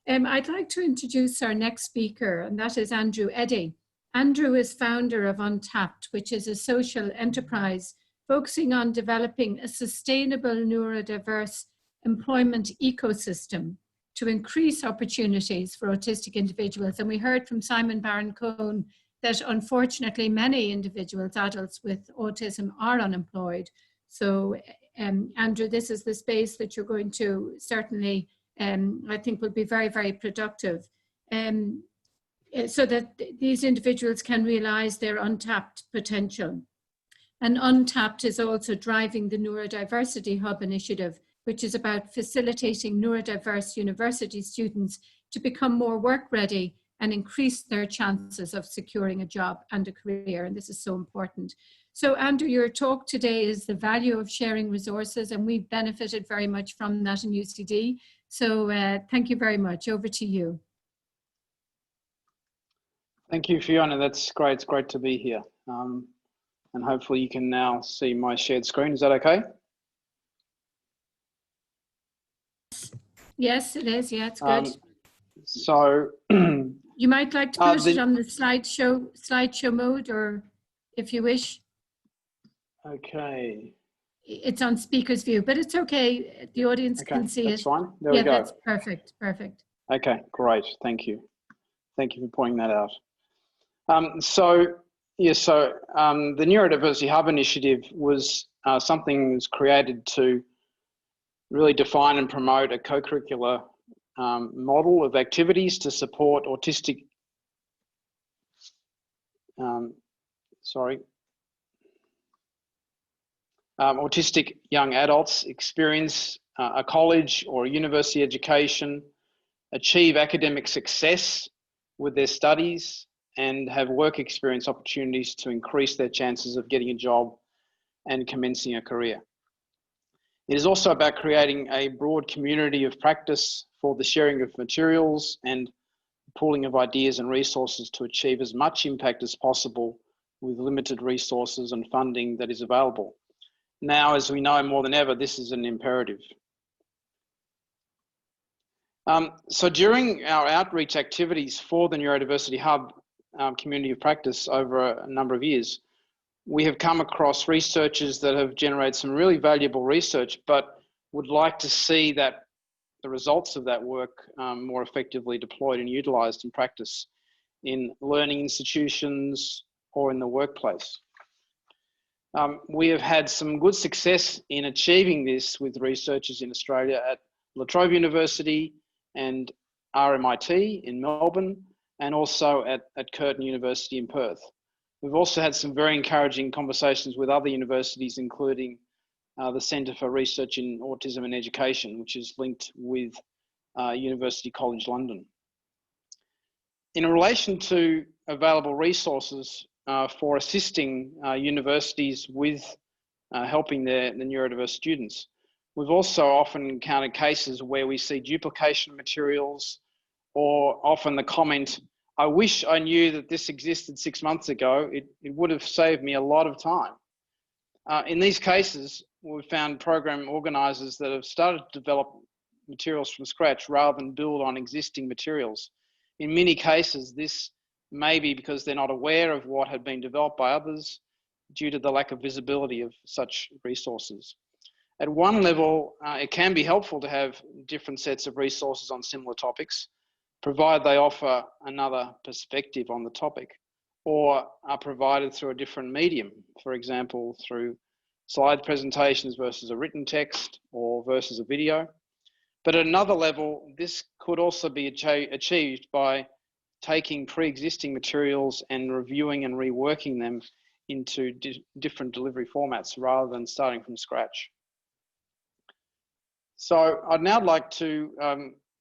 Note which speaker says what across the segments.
Speaker 1: I'd like to introduce our next speaker, and that is Andrew Eddy. Andrew is founder of Untapped, which is a social enterprise focusing on developing a sustainable neurodiverse employment ecosystem to increase opportunities for autistic individuals. And we heard from Simon Baron-Cohen that unfortunately many individuals, adults with autism, are unemployed. So Andrew, this is the space that you're going to certainly, I think will be very, very productive. So that these individuals can realize their untapped potential. And Untapped is also driving the Neurodiversity Hub Initiative, which is about facilitating neurodiverse university students to become more work ready and increase their chances of securing a job and a career. And this is so important. So Andrew, your talk today is the value of sharing resources, and we've benefited very much from that in UCD. So thank you very much. Over to you.
Speaker 2: Thank you, Fiona. That's great. It's great to be here. And hopefully you can now see my shared screen. Is that okay?
Speaker 1: Yes, it is. Yeah, it's good.
Speaker 2: So
Speaker 1: you might like to put it on the slideshow mode, or if you wish.
Speaker 2: Okay.
Speaker 1: It's on speaker's view, but it's okay. The audience can see
Speaker 2: that's
Speaker 1: it.
Speaker 2: Fine. There we go.
Speaker 1: That's perfect. Perfect.
Speaker 2: Okay, great. Thank you. Thank you for pointing that out. The Neurodiversity Hub Initiative was something that was created to really define and promote a co-curricular model of activities to support autistic, autistic young adults experience a college or a university education, achieve academic success with their studies, and have work experience opportunities to increase their chances of getting a job and commencing a career. It is also about creating a broad community of practice for the sharing of materials and pooling of ideas and resources to achieve as much impact as possible with limited resources and funding that is available. Now, as we know more than ever, this is an imperative. So during our outreach activities for the Neurodiversity Hub community of practice over a number of years, we have come across researchers that have generated some really valuable research, but would like to see that the results of that work more effectively deployed and utilised in practice in learning institutions or in the workplace. We have had some good success in achieving this with researchers in Australia at Trobe University and RMIT in Melbourne, and also at Curtin University in Perth. We've also had some very encouraging conversations with other universities, including the Centre for Research in Autism and Education, which is linked with University College London. In relation to available resources for assisting universities with helping the neurodiverse students, we've also often encountered cases where we see duplication materials, or often the comment, I wish I knew that this existed 6 months ago. It would have saved me a lot of time. In these cases, we've found program organisers that have started to develop materials from scratch rather than build on existing materials. In many cases, this may be because they're not aware of what had been developed by others due to the lack of visibility of such resources. At one level, it can be helpful to have different sets of resources on similar topics, provided they offer another perspective on the topic, or are provided through a different medium, for example, through slide presentations versus a written text or versus a video. But at another level, this could also be achieved by taking pre-existing materials and reviewing and reworking them into different delivery formats rather than starting from scratch. So I'd now like to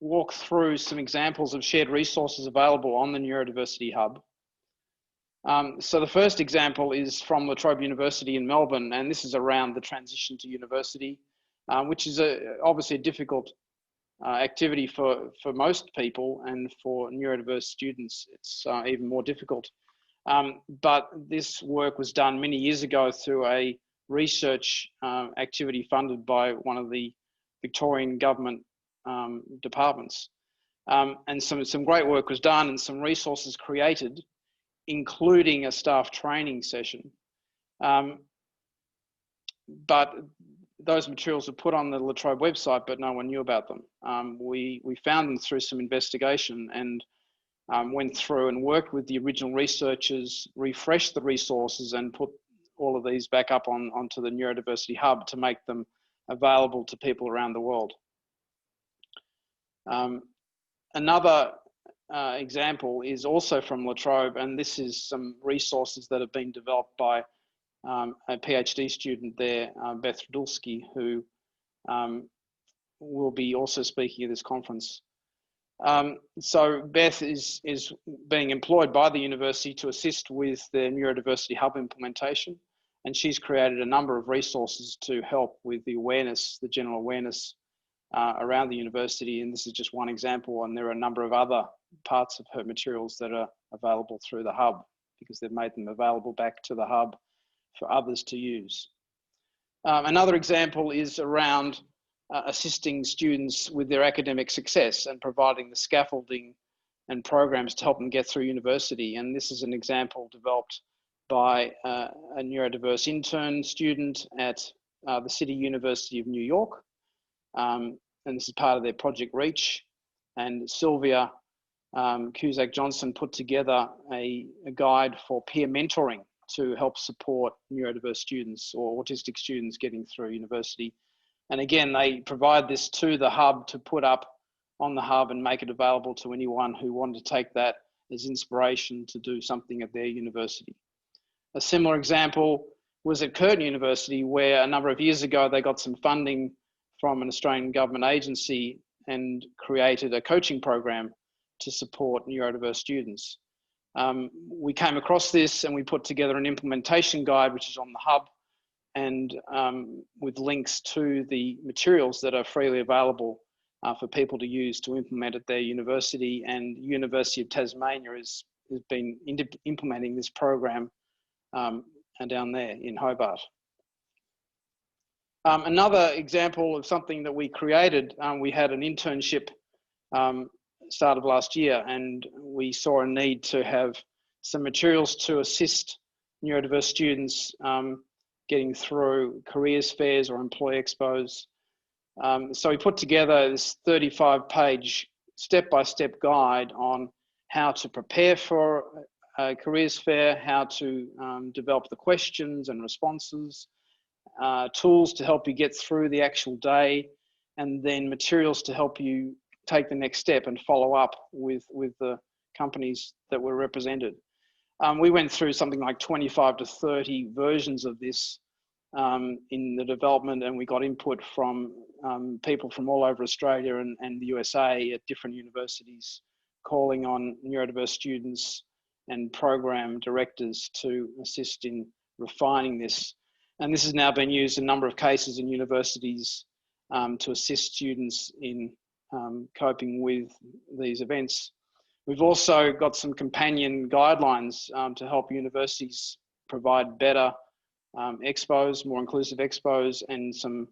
Speaker 2: walk through some examples of shared resources available on the Neurodiversity Hub. So the first example is from La Trobe University in Melbourne, and this is around the transition to university, which is obviously a difficult activity for most people, and for neurodiverse students, it's even more difficult. But this work was done many years ago through a research activity funded by one of the Victorian government departments. And some great work was done and some resources created, including a staff training session. But those materials were put on the La Trobe website, but no one knew about them. We found them through some investigation and went through and worked with the original researchers, refreshed the resources and put all of these back up onto the Neurodiversity Hub to make them available to people around the world. Another example is also from La Trobe, and this is some resources that have been developed by a PhD student there, Beth Radulski, who will be also speaking at this conference. So Beth is being employed by the university to assist with the Neurodiversity Hub implementation, and she's created a number of resources to help with the awareness, the general awareness around the university, and this is just one example, and there are a number of other parts of her materials that are available through the hub because they've made them available back to the hub for others to use. Another example is around assisting students with their academic success and providing the scaffolding and programs to help them get through university. And this is an example developed by a neurodiverse intern student at the City University of New York. And this is part of their Project Reach. And Sylvia Cusack-Johnson put together a guide for peer mentoring to help support neurodiverse students or autistic students getting through university. And again, they provide this to the hub to put up on the hub and make it available to anyone who wanted to take that as inspiration to do something at their university. A similar example was at Curtin University, where a number of years ago, they got some funding from an Australian government agency and created a coaching program to support neurodiverse students. We came across this and we put together an implementation guide, which is on the hub, and with links to the materials that are freely available for people to use to implement at their university. And University of Tasmania has been implementing this program and down there in Hobart. Another example of something that we created, we had an internship start of last year, and we saw a need to have some materials to assist neurodiverse students getting through careers fairs or employee expos. So we put together this 35-page step-by-step guide on how to prepare for a careers fair, how to develop the questions and responses, tools to help you get through the actual day, and then materials to help you take the next step and follow up with the companies that were represented. We went through something like 25 to 30 versions of this in the development, and we got input from people from all over Australia and the USA at different universities, calling on neurodiverse students and program directors to assist in refining this. And this has now been used in a number of cases in universities to assist students in coping with these events. We've also got some companion guidelines to help universities provide better expos, more inclusive expos, and some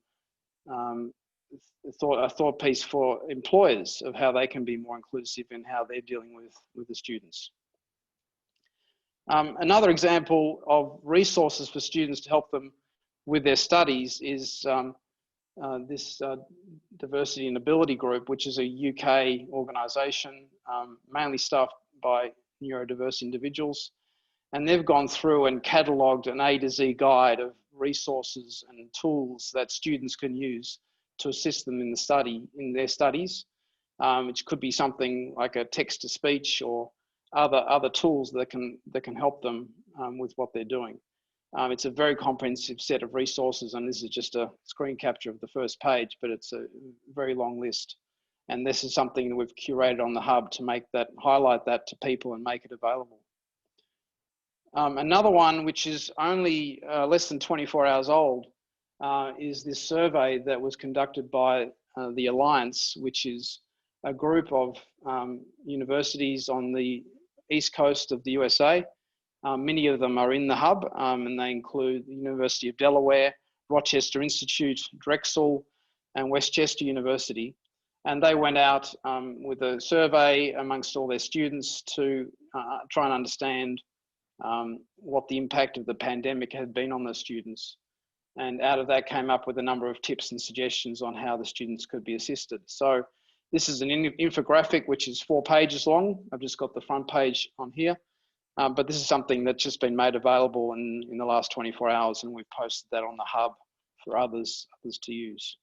Speaker 2: a thought piece for employers of how they can be more inclusive in how they're dealing with the students. Another example of resources for students to help them with their studies is this Diversity and Ability Group, which is a UK organisation, mainly staffed by neurodiverse individuals. And they've gone through and catalogued an A to Z guide of resources and tools that students can use to assist them in their studies, which could be something like a text-to-speech or other tools that can help them with what they're doing. It's a very comprehensive set of resources, and this is just a screen capture of the first page, but it's a very long list. And this is something that we've curated on the hub to highlight that to people and make it available. Another one, which is only less than 24 hours old, is this survey that was conducted by the Alliance, which is a group of universities on the east coast of the USA. Many of them are in the hub, and they include the University of Delaware, Rochester Institute, Drexel, and Westchester University. And they went out with a survey amongst all their students to try and understand what the impact of the pandemic had been on the students. And out of that came up with a number of tips and suggestions on how the students could be assisted. So this is an infographic which is 4 pages long. I've just got the front page on here. But this is something that's just been made available in the last 24 hours, and we've posted that on the hub for others to use.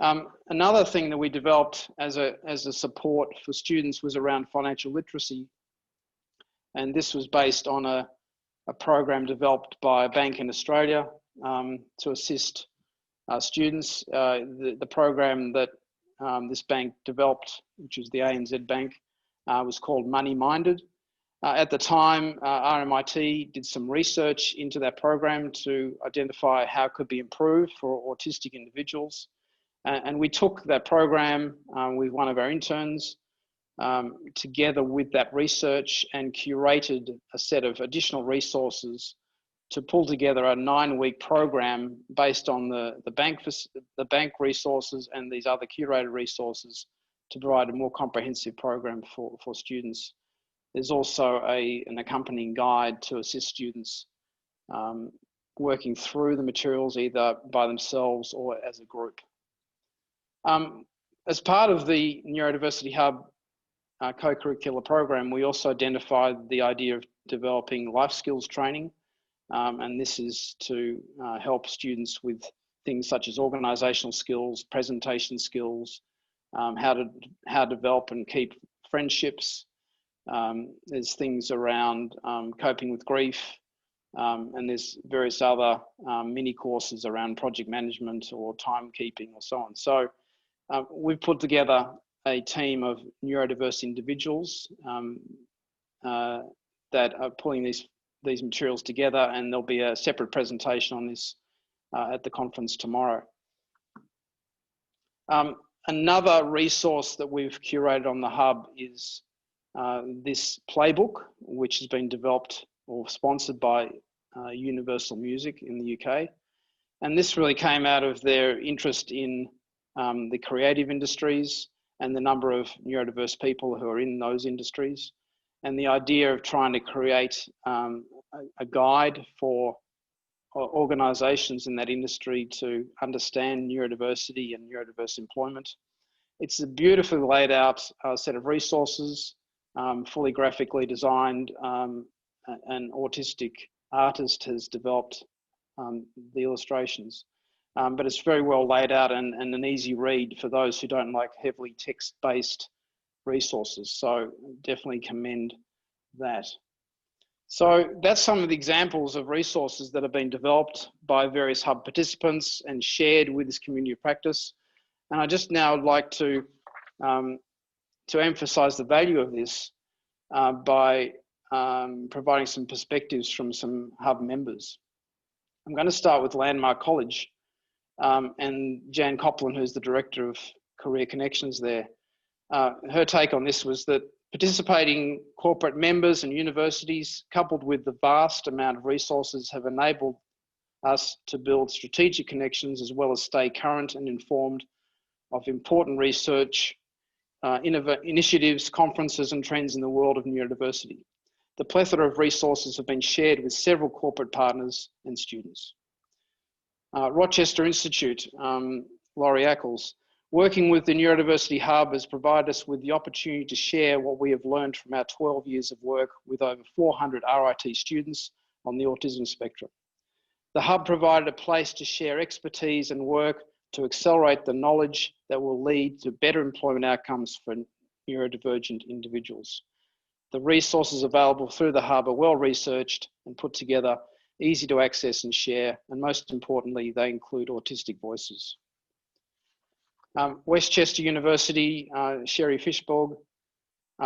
Speaker 2: Another thing that we developed as a support for students was around financial literacy. And this was based on a program developed by a bank in Australia to assist students. The program that this bank developed, which is the ANZ Bank, was called Money Minded. At the time, RMIT did some research into that program to identify how it could be improved for autistic individuals. And we took that program with one of our interns together with that research and curated a set of additional resources to pull together a 9-week program based on the bank resources and these other curated resources to provide a more comprehensive program for students. There's also an accompanying guide to assist students working through the materials either by themselves or as a group. As part of the Neurodiversity Hub co-curricular program, we also identified the idea of developing life skills training. And this is to help students with things such as organisational skills, presentation skills, how to develop and keep friendships. There's things around coping with grief, and there's various other mini courses around project management or timekeeping or so on. So we've put together a team of neurodiverse individuals that are pulling these materials together, and there'll be a separate presentation on this at the conference tomorrow. Another resource that we've curated on the hub is this Playbook, which has been developed or sponsored by Universal Music in the UK. And this really came out of their interest in the creative industries and the number of neurodiverse people who are in those industries. And the idea of trying to create a guide for organisations in that industry to understand neurodiversity and neurodiverse employment. It's a beautifully laid out set of resources, fully graphically designed. An autistic artist has developed the illustrations, but it's very well laid out and an easy read for those who don't like heavily text-based resources. So definitely commend that. So that's some of the examples of resources that have been developed by various hub participants and shared with this community of practice. And I just now would like to emphasize the value of this by providing some perspectives from some hub members. I'm going to start with Landmark College and Jan Copland, who's the Director of Career Connections there. Her take on this was that participating corporate members and universities, coupled with the vast amount of resources, have enabled us to build strategic connections as well as stay current and informed of important research, initiatives, conferences and trends in the world of neurodiversity. The plethora of resources have been shared with several corporate partners and students. Rochester Institute, Laurie Ackles, working with the Neurodiversity Hub has provided us with the opportunity to share what we have learned from our 12 years of work with over 400 RIT students on the autism spectrum. The Hub provided a place to share expertise and work to accelerate the knowledge that will lead to better employment outcomes for neurodivergent individuals. The resources available through the Hub are well researched and put together, easy to access and share, and most importantly, they include autistic voices. Westchester University, Sherry Fishborg.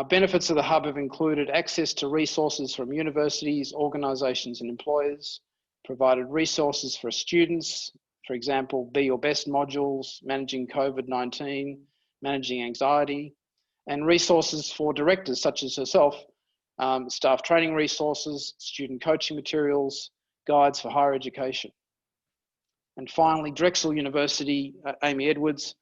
Speaker 2: Benefits of the Hub have included access to resources from universities, organisations and employers, provided resources for students, for example, Be Your Best modules, managing COVID-19, managing anxiety, and resources for directors such as herself, staff training resources, student coaching materials, guides for higher education. And finally, Drexel University, Amy Edwards.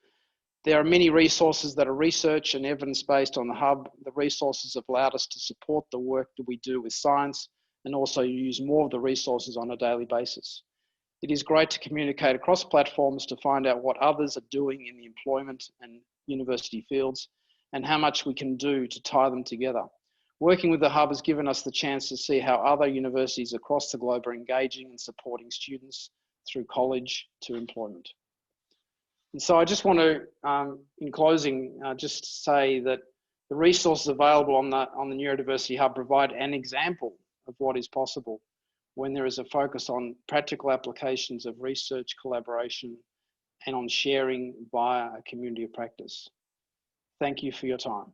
Speaker 2: There are many resources that are research and evidence-based on the Hub. The resources have allowed us to support the work that we do with science and also use more of the resources on a daily basis. It is great to communicate across platforms to find out what others are doing in the employment and university fields and how much we can do to tie them together. Working with the Hub has given us the chance to see how other universities across the globe are engaging and supporting students through college to employment. And so I just want to, in closing, just say that the resources available on the Neurodiversity Hub provide an example of what is possible when there is a focus on practical applications of research collaboration and on sharing via a community of practice. Thank you for your time.